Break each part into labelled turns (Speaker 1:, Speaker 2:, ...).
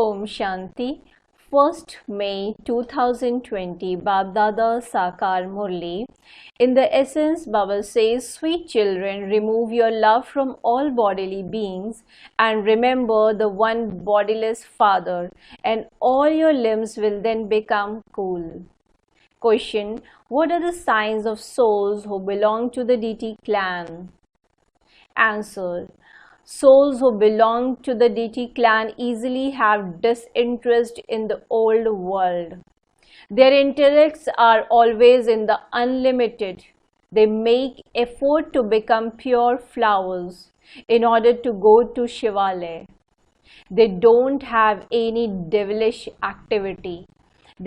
Speaker 1: Om Shanti. 1st May 2020 Babdada Sakar Murli. In the essence, Baba says, sweet children, remove your love from all bodily beings and remember the one bodiless Father, and all your limbs will then become cool. Question: what are the signs of souls who belong to the deity clan? Answer: souls who belong to the deity clan easily have disinterest in the old world. Their intellects are always in the unlimited. They make effort to become pure flowers in order to go to Shivalaya. They don't have any devilish activity.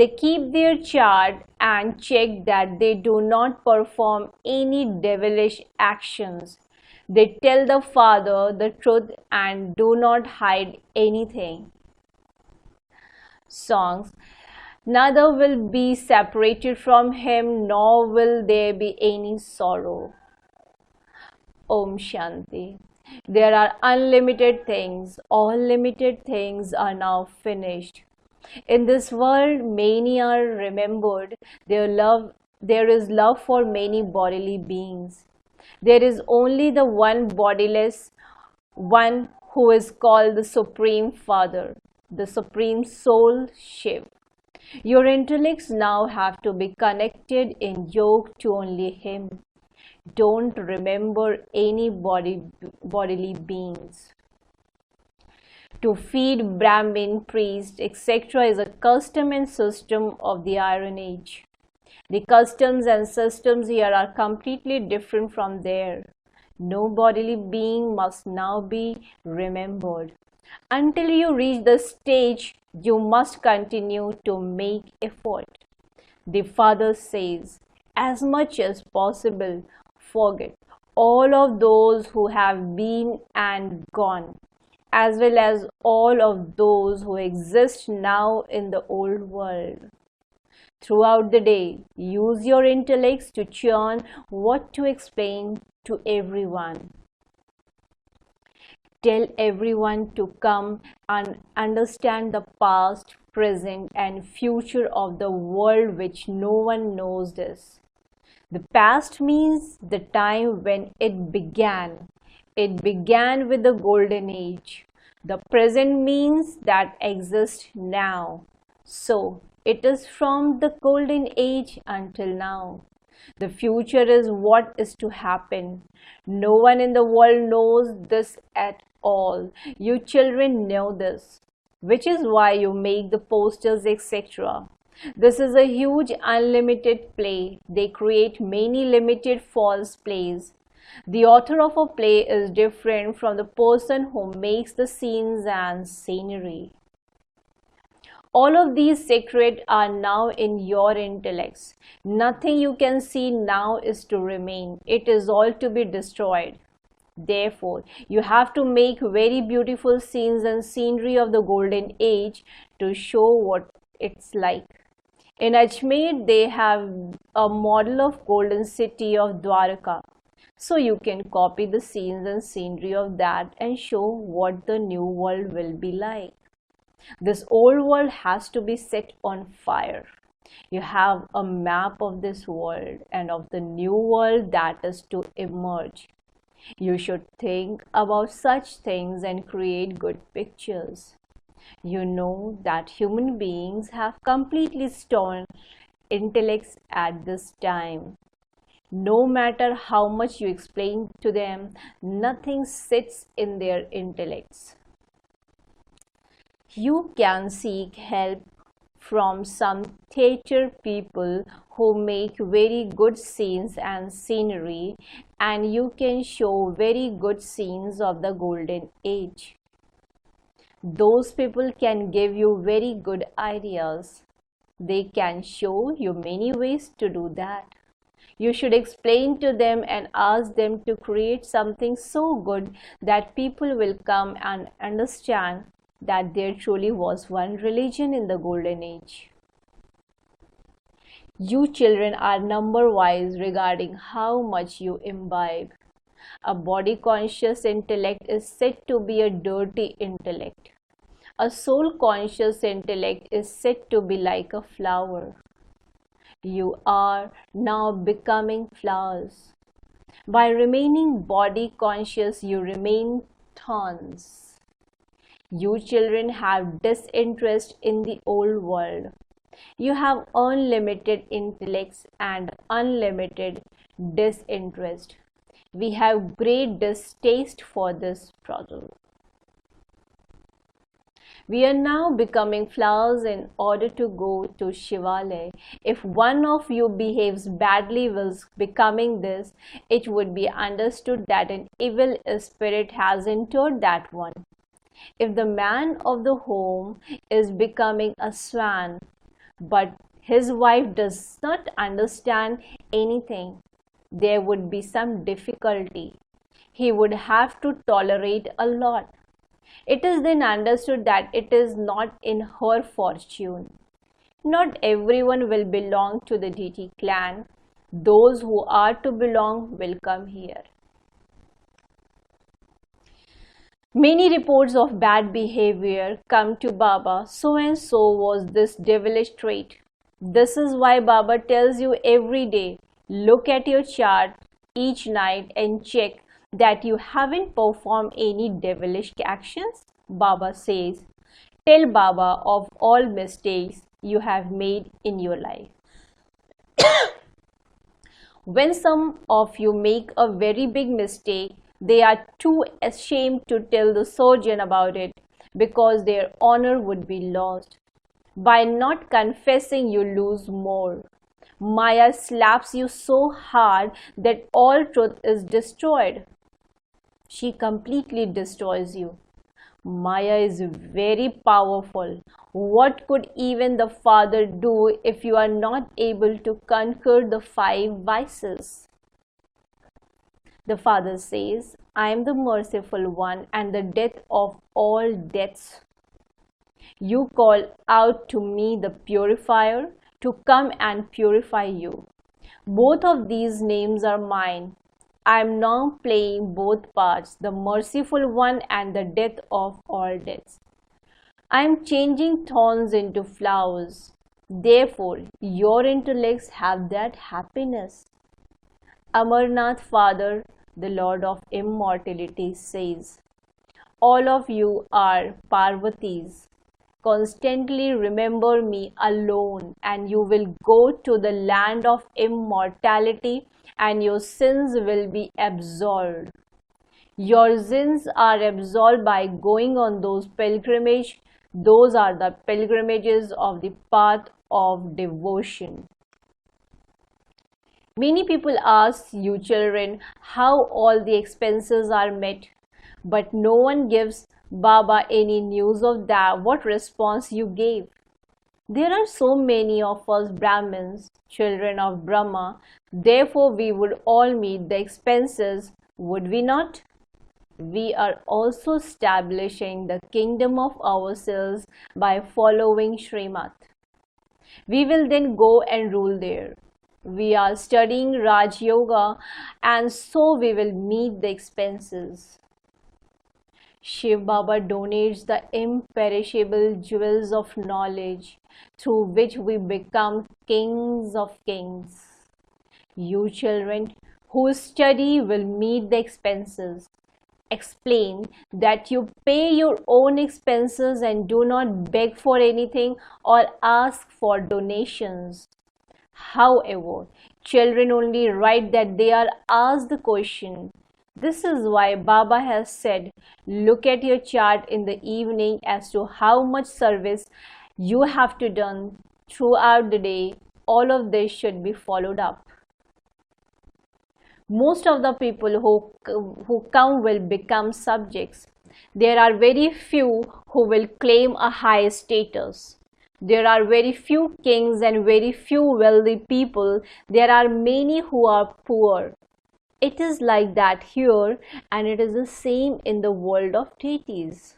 Speaker 1: They keep their chart and check that they do not perform any devilish actions. They tell the Father the truth and do not hide anything. Songs: neither will be separated from him, nor will there be any sorrow. Om Shanti. There are unlimited things. All limited things are now finished. In this world, many are remembered. There is love for many bodily beings. There is only the one bodiless one who is called the Supreme Father, the Supreme Soul, Shiv. Your intellects now have to be connected in yoga to only Him. Don't remember any bodily beings. To feed Brahmin, priests, etc. is a custom and system of the Iron Age. The customs and systems here are completely different from there. No bodily being must now be remembered. Until you reach the stage, you must continue to make effort. The Father says, as much as possible, forget all of those who have been and gone, as well as all of those who exist now in the old world. Throughout the day, use your intellects to churn what to explain to everyone. Tell everyone to come and understand the past, present, and future of the world, which no one knows this. The past means the time when it began. It began with the golden age. The present means that exists now. So, it is from the golden age until now. The future is what is to happen. No one in the world knows this at all. You children know this, which is why you make the posters, etc. This is a huge unlimited play. They create many limited false plays. The author of a play is different from the person who makes the scenes and scenery. All of these secrets are now in your intellects. Nothing you can see now is to remain. It is all to be destroyed. Therefore, you have to make very beautiful scenes and scenery of the golden age to show what it's like. In Ajmer, they have a model of golden city of Dwarka. So you can copy the scenes and scenery of that and show what the new world will be like. This old world has to be set on fire. You have a map of this world and of the new world that is to emerge. You should think about such things and create good pictures. You know that human beings have completely stone intellects at this time. No matter how much you explain to them, nothing sits in their intellects. You can seek help from some theatre people who make very good scenes and scenery, and you can show very good scenes of the golden age. Those people can give you very good ideas. They can show you many ways to do that. You should explain to them and ask them to create something so good that people will come and understand that there truly was one religion in the golden age. You children are number-wise regarding how much you imbibe. A body-conscious intellect is said to be a dirty intellect. A soul conscious intellect is said to be like a flower. You are now becoming flowers. By remaining body conscious, you remain thorns. You children have disinterest in the old world. You have unlimited intellects and unlimited disinterest. We have great distaste for this struggle. We are now becoming flowers in order to go to Shivalaya. If one of you behaves badly while becoming this, it would be understood that an evil spirit has entered that one. If the man of the home is becoming a swan, but his wife does not understand anything, there would be some difficulty. He would have to tolerate a lot. It is then understood that it is not in her fortune. Not everyone will belong to the deity clan. Those who are to belong will come here. Many reports of bad behavior come to Baba. So and so was this devilish trait. This is why Baba tells you every day, look at your chart each night and check that you haven't performed any devilish actions. Baba says, tell Baba of all mistakes you have made in your life. When some of you make a very big mistake, they are too ashamed to tell the surgeon about it because their honor would be lost. By not confessing, you lose more. Maya slaps you so hard that all truth is destroyed. She completely destroys you. Maya is very powerful. What could even the Father do if you are not able to conquer the 5 vices? The Father says, I am the merciful one and the death of all deaths. You call out to me, the purifier, to come and purify you. Both of these names are mine. I am now playing both parts, the merciful one and the death of all deaths. I am changing thorns into flowers. Therefore, your intellects have that happiness. Amarnath Father, the Lord of Immortality, says, all of you are Parvatis. Constantly remember me alone and you will go to the land of immortality and your sins will be absolved. Your sins are absolved by going on those pilgrimages. Those are the pilgrimages of the path of devotion. Many people ask you children how all the expenses are met, but no one gives Baba any news of that, what response you gave. There are so many of us Brahmins, children of Brahma, therefore we would all meet the expenses, would we not? We are also establishing the kingdom of ourselves by following Srimad. We will then go and rule there. We are studying Raj Yoga and so we will meet the expenses. Shiv Baba donates the imperishable jewels of knowledge through which we become kings of kings. You children who study will meet the expenses. Explain that you pay your own expenses and do not beg for anything or ask for donations. However, children only write that they are asked the question. This is why Baba has said, look at your chart in the evening as to how much service you have to done throughout the day. All of this should be followed up. Most of the people who come will become subjects. There are very few who will claim a high status. There are very few kings and very few wealthy people. There are many who are poor. It is like that here and it is the same in the world of deities.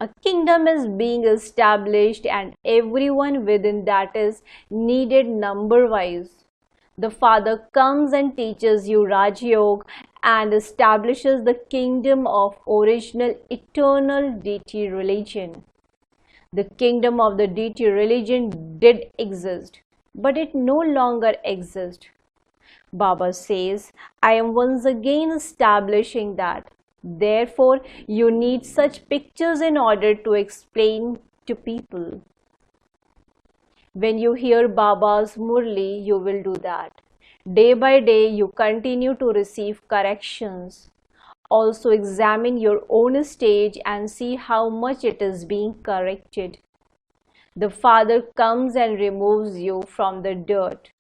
Speaker 1: A kingdom is being established and everyone within that is needed number-wise. The Father comes and teaches you Raj Yoga and establishes the kingdom of original eternal deity religion. The kingdom of the deity religion did exist, but it no longer exists. Baba says, I am once again establishing that. Therefore, you need such pictures in order to explain to people. When you hear Baba's Murli, you will do that. Day by day, you continue to receive corrections. Also, examine your own stage and see how much it is being corrected. The Father comes and removes you from the dirt.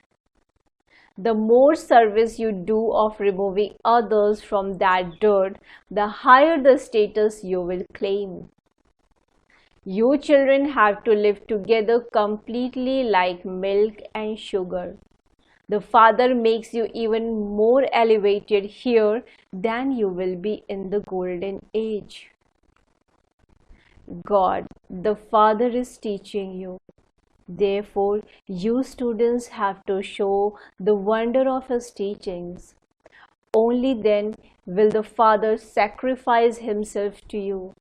Speaker 1: The more service you do of removing others from that dirt, the higher the status you will claim. You children have to live together completely like milk and sugar. The Father makes you even more elevated here than you will be in the golden age. God, the Father is teaching you. Therefore, you students have to show the wonder of His teachings. Only then will the Father sacrifice Himself to you.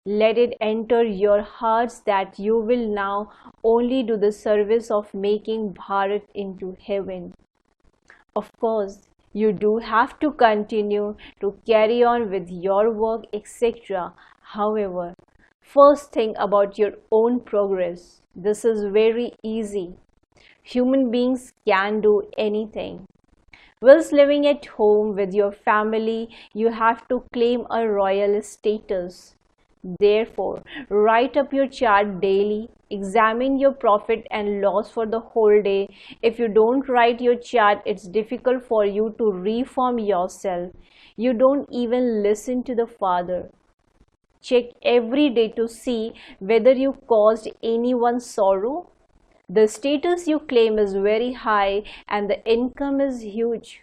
Speaker 1: Let it enter your hearts that you will now only do the service of making Bharat into heaven. Of course, you do have to continue to carry on with your work, etc. However, first think about your own progress. This is very easy. Human beings can do anything. Whilst living at home with your family, you have to claim a royal status. Therefore, write up your chart daily, examine your profit and loss for the whole day. If you don't write your chart, it's difficult for you to reform yourself. You don't even listen to the Father. Check every day to see whether you caused anyone sorrow. The status you claim is very high and the income is huge.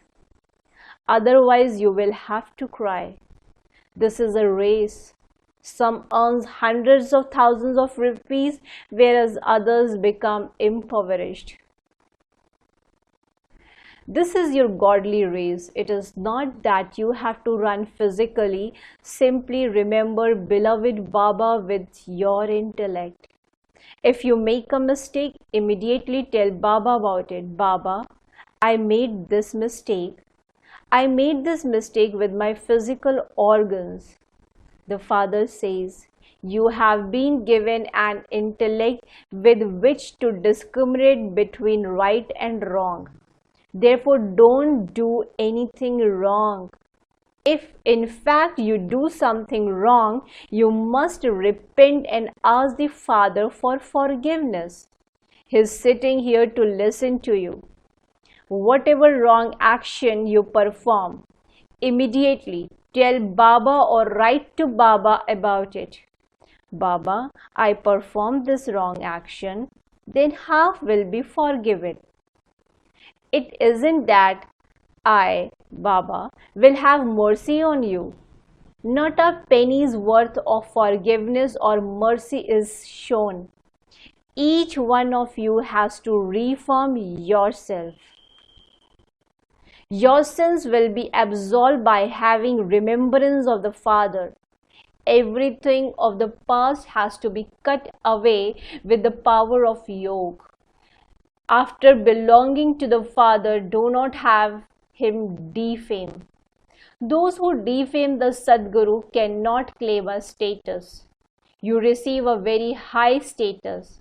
Speaker 1: Otherwise, you will have to cry. This is a race. Some earns hundreds of thousands of rupees, whereas others become impoverished. This is your godly race. It is not that you have to run physically. Simply remember beloved Baba with your intellect. If you make a mistake, immediately tell Baba about it. Baba, I made this mistake. I made this mistake with my physical organs. The Father says, you have been given an intellect with which to discriminate between right and wrong. Therefore, don't do anything wrong. If in fact you do something wrong, you must repent and ask the Father for forgiveness. He is sitting here to listen to you. Whatever wrong action you perform, immediately tell Baba or write to Baba about it. Baba, I performed this wrong action, then half will be forgiven. It isn't that I, Baba, will have mercy on you. Not a penny's worth of forgiveness or mercy is shown. Each one of you has to reform yourself. Your sins will be absolved by having remembrance of the Father. Everything of the past has to be cut away with the power of yoga. After belonging to the Father, do not have him defame. Those who defame the Sadguru cannot claim a status. You receive a very high status.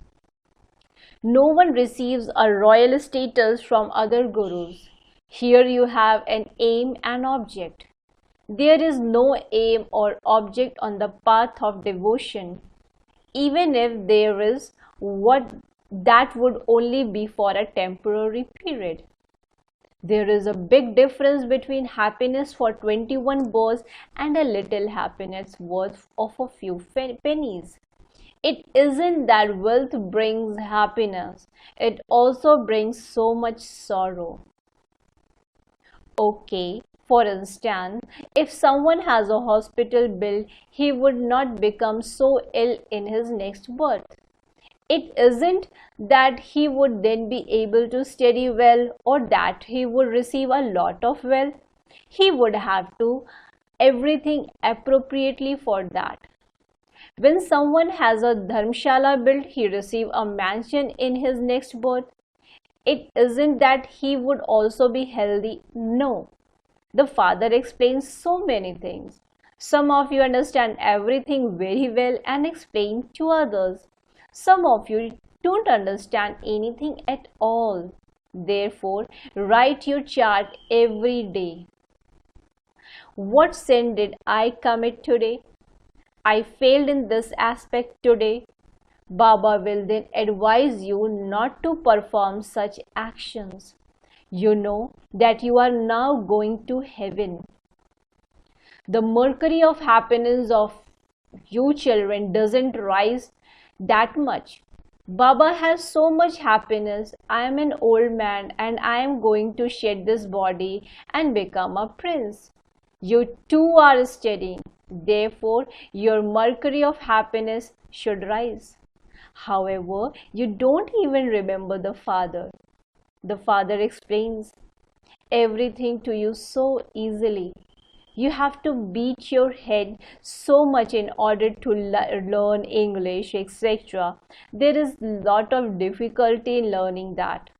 Speaker 1: No one receives a royal status from other gurus. Here you have an aim and object. There is no aim or object on the path of devotion. Even if there is, that would only be for a temporary period. There is a big difference between happiness for 21 bows and a little happiness worth of a few pennies. It isn't that wealth brings happiness, it also brings so much sorrow. Okay, for instance, if someone has a hospital bill, he would not become so ill in his next birth. It isn't that he would then be able to study well or that he would receive a lot of wealth. He would have to everything appropriately for that. When someone has a dharmshala built, he receives a mansion in his next birth. It isn't that he would also be healthy. No. The Father explains so many things. Some of you understand everything very well and explain to others. Some of you don't understand anything at all. Therefore, write your chart every day. What sin did I commit today? I failed in this aspect today. Baba will then advise you not to perform such actions. You know that you are now going to heaven. The mercury of happiness of you children doesn't rise that much. Baba has so much happiness. I am an old man and I am going to shed this body and become a prince. You too are studying. Therefore, your mercury of happiness should rise. However, you don't even remember the Father. The Father explains everything to you so easily. You have to beat your head so much in order to learn English, etc. There is a lot of difficulty in learning that.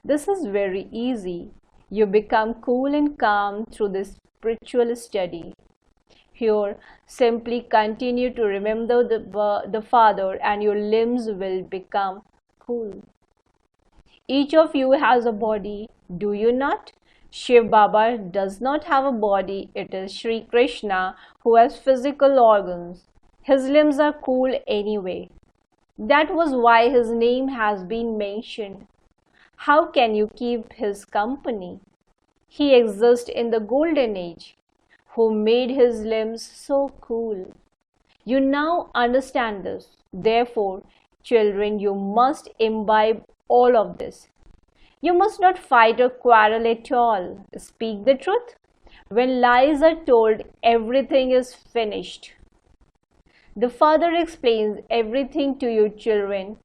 Speaker 1: This is very easy. You become cool and calm through this spiritual study. Here, simply continue to remember the Father and your limbs will become cool. Each of you has a body, do you not? Shiv Baba does not have a body. It is Sri Krishna who has physical organs. His limbs are cool anyway. That was why his name has been mentioned. How can you keep his company? He exists in the golden age. Who made his limbs so cool? You now understand this. Therefore, children, you must imbibe all of this. You must not fight or quarrel at all. Speak the truth. When lies are told, everything is finished. The Father explains everything to you children.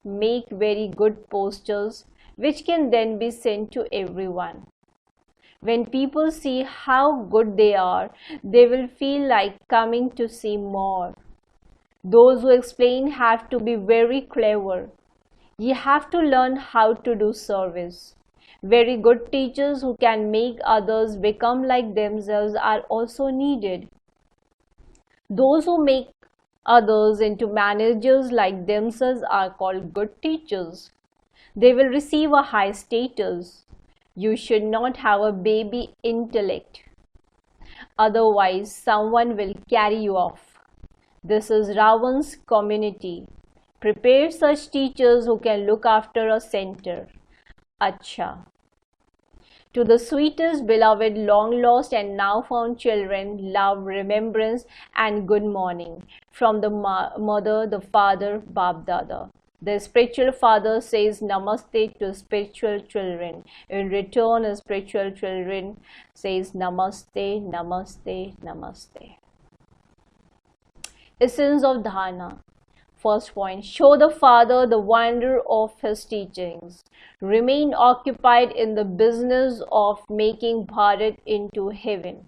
Speaker 1: Make very good posters which can then be sent to everyone. When people see how good they are, they will feel like coming to see more. Those who explain have to be very clever. You have to learn how to do service. Very good teachers who can make others become like themselves are also needed. Those who make others into managers like themselves are called good teachers. They will receive a high status. You should not have a baby intellect. Otherwise, someone will carry you off. This is Ravan's community. Prepare such teachers who can look after a center. Acha. To the sweetest, beloved, long lost and now found children, love, remembrance, and good morning. From the mother, the father, Bab Dada. The spiritual father says namaste to spiritual children. In return, spiritual children says namaste, namaste, namaste. Essence of dharana. First point, show the Father the wonder of his teachings. Remain occupied in the business of making Bharat into heaven.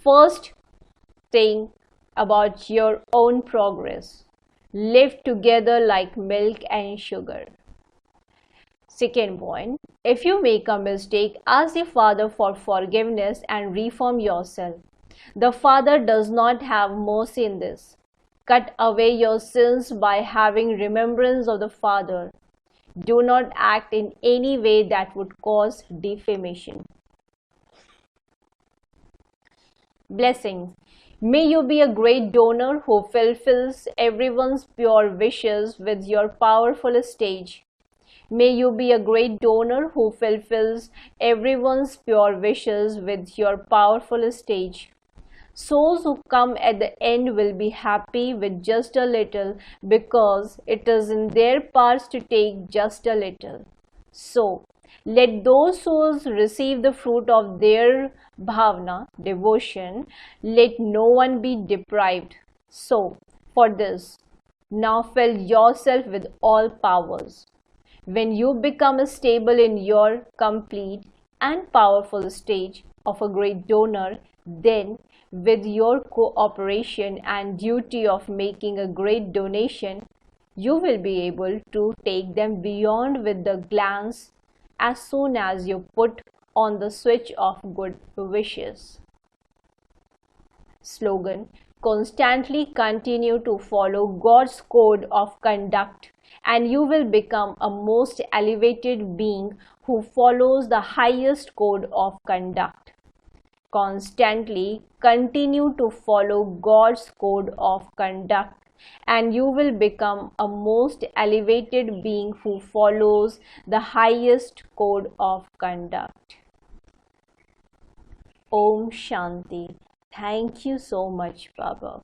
Speaker 1: First, think about your own progress. Live together like milk and sugar. Second point, if you make a mistake, ask the Father for forgiveness and reform yourself. The Father does not have mercy in this. Cut away your sins by having remembrance of the Father. Do not act in any way that would cause defamation. Blessings. May you be a great donor who fulfills everyone's pure wishes with your powerful stage. May you be a great donor who fulfills everyone's pure wishes with your powerful stage. Souls who come at the end will be happy with just a little because it is in their parts to take just a little. So, let those souls receive the fruit of their bhavana, devotion. Let no one be deprived. So, for this, now fill yourself with all powers. When you become stable in your complete and powerful stage of a great donor, then with your cooperation and duty of making a great donation, you will be able to take them beyond with the glance as soon as you put on the switch of good wishes. Slogan: constantly continue to follow God's code of conduct, and you will become a most elevated being who follows the highest code of conduct. Constantly continue to follow God's code of conduct, and you will become a most elevated being who follows the highest code of conduct. Om Shanti. Thank you so much, Baba.